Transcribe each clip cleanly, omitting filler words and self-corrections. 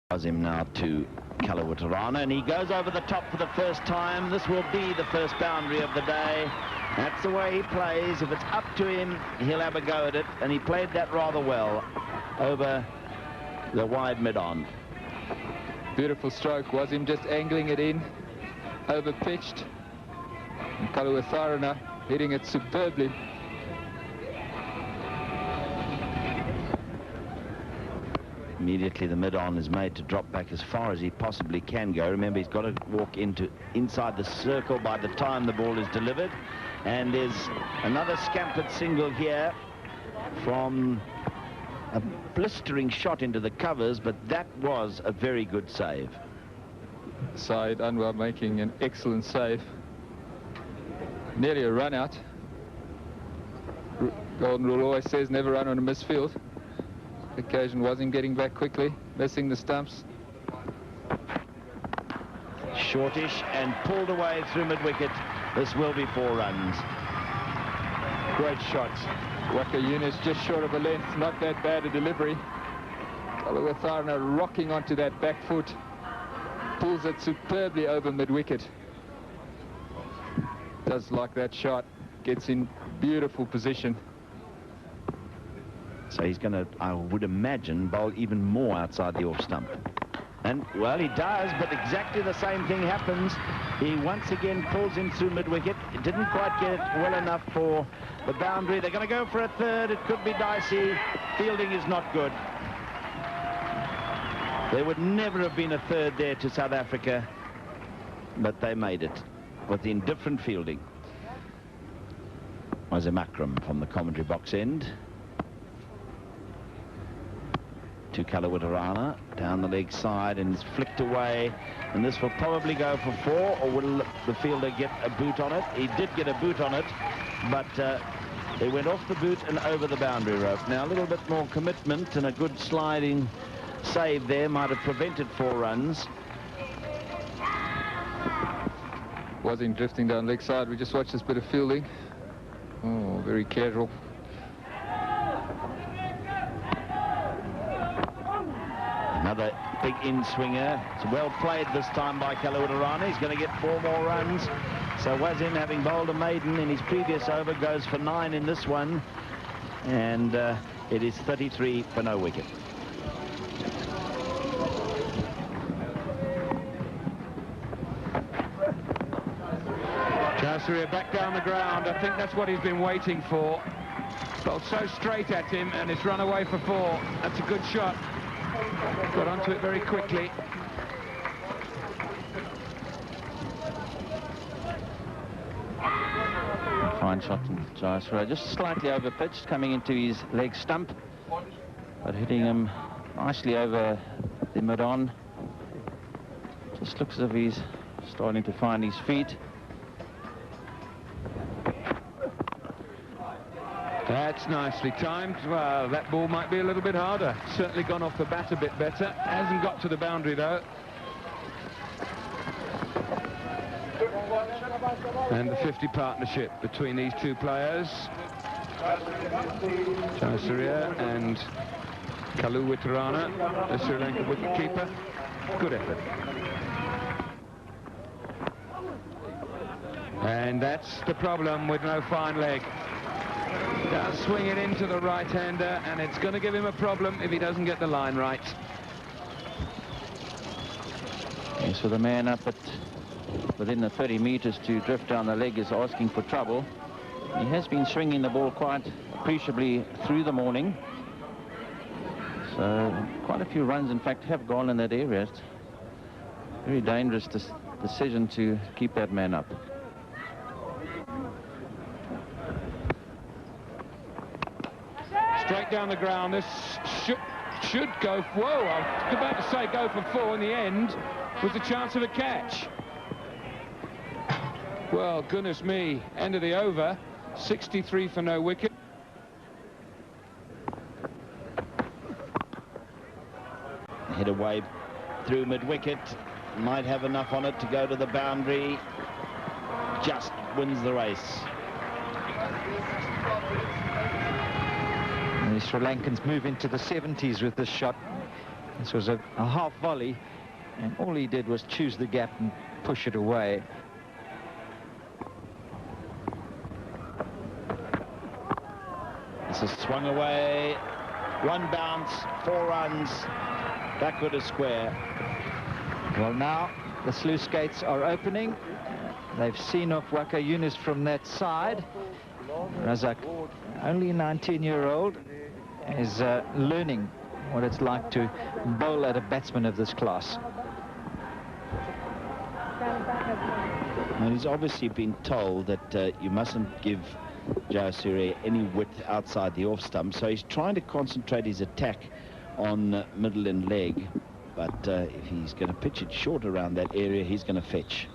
Him now to Kaluwitharna, and he goes over the top for the first time. This will be the first boundary of the day. That's the way he plays. If it's up to him, he'll have a go at it, and he played that rather well over the wide mid-on. Beautiful stroke. Was him just angling it in, over pitched, and Kaluwitharna hitting it superbly. Immediately the mid-on is made to drop back as far as he possibly can go. Remember, he's got to walk inside the circle by the time the ball is delivered. And there's another scampered single here from a blistering shot into the covers, but that was a very good save. Syed Anwar making an excellent save. Nearly a run out. Golden rule always says never run on a misfield. Occasion was him getting back quickly, missing the stumps. Shortish and pulled away through mid-wicket. This will be 4 runs. Great shots. Waka Yunus just short of a length, not that bad a delivery. Kaluwitharna rocking onto that back foot, pulls it superbly over mid-wicket. Does like that shot, gets in beautiful position. So he's going to, I would imagine, bowl even more outside the off stump. And, well, he does, but exactly the same thing happens. He once again pulls him through mid-wicket. It didn't quite get it well enough for the boundary. They're going to go for a third. It could be dicey. Fielding is not good. There would never have been a third there to South Africa, but they made it with indifferent fielding. Wasim Akram from the commentary box end. To Kaluwitharna, down the leg side, and it's flicked away, and this will probably go for 4, or will the fielder get a boot on it? He did get a boot on it, but it went off the boot and over the boundary rope. Now a little bit more commitment and a good sliding save there might have prevented 4 runs. Was him drifting down leg side. We just watched this bit of fielding. Oh, very casual. Another big in-swinger. It's well played this time by Kaluwitharna. He's going to get 4 more runs. So Wasim, having bowled a maiden in his previous over, goes for 9 in this one. And it is 33 for no wicket. Jayasuriya back down the ground. I think that's what he's been waiting for. Bowled so straight at him, and it's run away for 4. That's a good shot. Got onto it very quickly. Fine shot from Jayasuriya, just slightly over pitched, coming into his leg stump, but hitting him nicely over the mid-on. Just looks as if he's starting to find his feet. That's nicely timed. Well, that ball might be a little bit harder. Certainly gone off the bat a bit better. Hasn't got to the boundary, though. And the 50 partnership between these 2 players, Jayasuriya and Kaluwitharna, the Sri Lanka wicketkeeper. Good effort. And that's the problem with no fine leg. Does swing it into the right-hander, and it's going to give him a problem if he doesn't get the line right. Okay, so the man up at within the 30 meters to drift down the leg is asking for trouble. He has been swinging the ball quite appreciably through the morning. So quite a few runs, in fact, have gone in that area. It's a very dangerous decision to keep that man up. Straight down the ground. This should go. Whoa, I was about to say go for 4 in the end with the chance of a catch. Well, goodness me, end of the over. 63 for no wicket. Hit away through mid-wicket. Might have enough on it to go to the boundary. Just wins the race. And the Sri Lankans move into the 70s with this shot. This was a half volley, and all he did was choose the gap and push it away. This is swung away. One bounce, 4 runs, backward a square. Well, now the sluice gates are opening. They've seen off Waka Yunus from that side. Razak, only 19-year-old, is learning what it's like to bowl at a batsman of this class. And he's obviously been told that you mustn't give Jayasuriya any width outside the off stump, so he's trying to concentrate his attack on middle and leg, but if he's going to pitch it short around that area, he's going to fetch.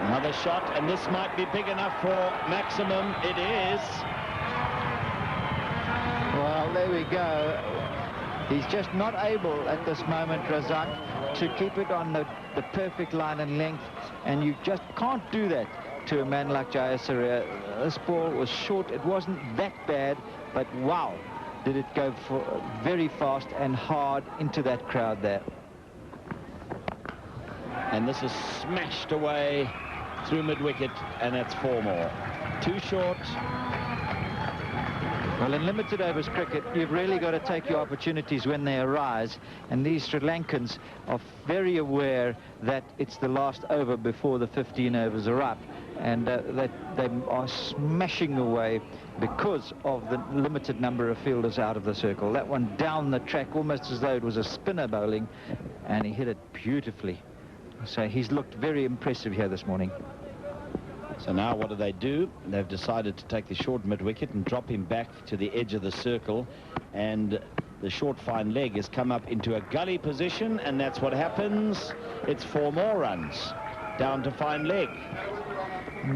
Another shot, and this might be big enough for maximum. It is. Well, there we go. He's just not able at this moment, Razak, to keep it on the perfect line and length, and you just can't do that to a man like Jayasuriya. This ball was short. It wasn't that bad, but wow, did it go for very fast and hard into that crowd there. And this is smashed away through mid-wicket, and that's 4 more. Too short. Well, in limited overs cricket, you've really got to take your opportunities when they arise, and these Sri Lankans are very aware that it's the last over before the 15 overs are up, and that they are smashing away because of the limited number of fielders out of the circle. That one down the track, almost as though it was a spinner bowling, and he hit it beautifully. So he's looked very impressive here this morning. So now what do? They've decided to take the short mid-wicket and drop him back to the edge of the circle, and the short fine leg has come up into a gully position, and that's what happens. It's 4 more runs down to fine leg.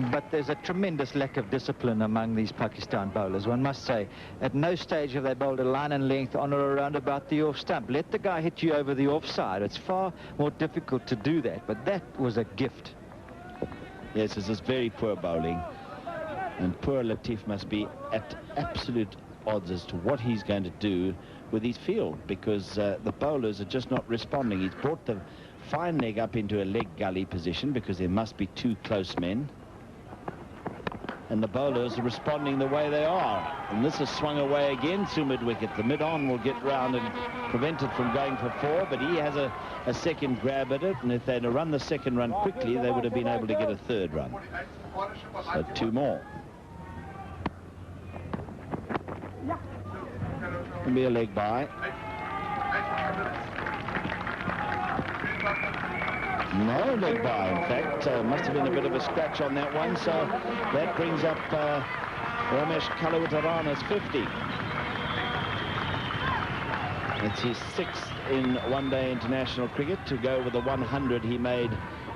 But there's a tremendous lack of discipline among these Pakistan bowlers, one must say. At no stage have they bowled a line and length on or around about the off stump. Let the guy hit you over the offside. It's far more difficult to do that, but that was a gift. Yes, this is very poor bowling, and poor Latif must be at absolute odds as to what he's going to do with his field, because the bowlers are just not responding. He's brought the fine leg up into a leg gully position because there must be 2 close men, and the bowlers are responding the way they are. And this is swung away again through mid-wicket. The mid-on will get round and prevent it from going for 4, but he has a second grab at it, and if they'd have run the second run quickly, they would have been able to get a 3rd run. So 2 more. Can be a leg by. No leg by, in fact. Must have been a bit of a scratch on that one, so that brings up Romesh Kaluwitharna's 50. It's his 6th in one-day international cricket, to go with the 100 he made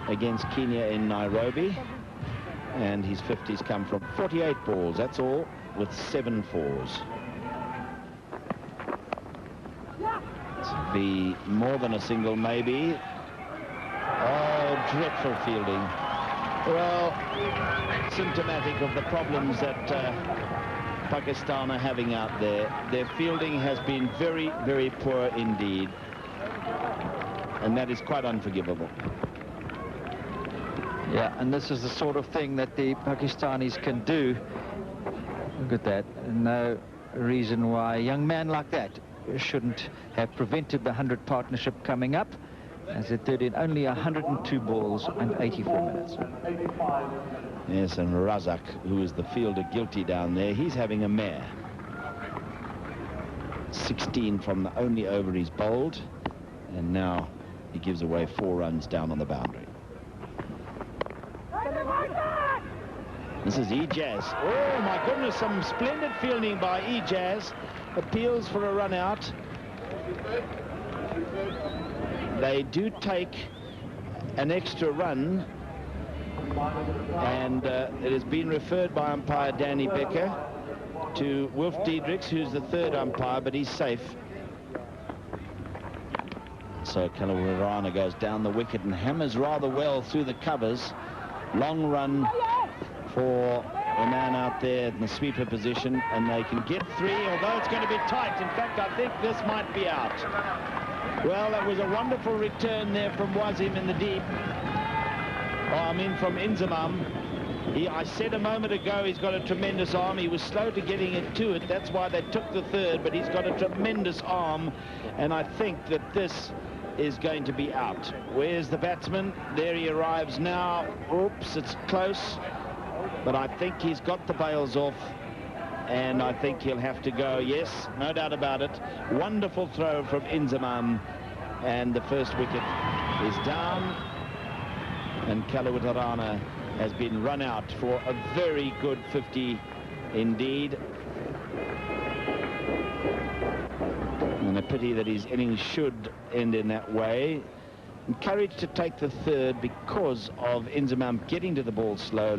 against Kenya in Nairobi. And his 50s come from 48 balls, that's all, with 7 fours. To be more than a single, maybe. Oh, dreadful fielding. Well, symptomatic of the problems that Pakistan are having out there. Their fielding has been very, very poor indeed, and that is quite unforgivable. Yeah, and this is the sort of thing that the Pakistanis can do. Look at that. No reason why a young man like that shouldn't have prevented the 100 partnership coming up, as it did in only 102 balls and 84 minutes. Yes, and Razak, who is the fielder guilty down there, he's having a mare. 16 from the only over he's bowled, and now he gives away 4 runs down on the boundary. This is Ijaz. Oh my goodness, some splendid fielding by Ijaz. Appeals for a run out. They do take an extra run, and it has been referred by umpire Danny Becker to Wilf Diedrichs, who's the 3rd umpire, but he's safe. So Kaluwitharna goes down the wicket and hammers rather well through the covers. Long run for the man out there in the sweeper position, and they can get 3, although it's going to be tight. In fact, I think this might be out. Well, that was a wonderful return there from Wazim in the deep. From Inzamam. I said a moment ago he's got a tremendous arm. He was slow to getting it to it. That's why they took the third, but he's got a tremendous arm, and I think that this is going to be out. Where's the batsman? There he arrives now. Oops, it's close, but I think he's got the bails off, and I think he'll have to go. Yes, no doubt about it. Wonderful throw from Inzamam, and the first wicket is down, and Kaluwitharna has been run out for a very good 50 indeed. And a pity that his innings should end in that way. Encouraged to take the third because of Inzamam getting to the ball slowly.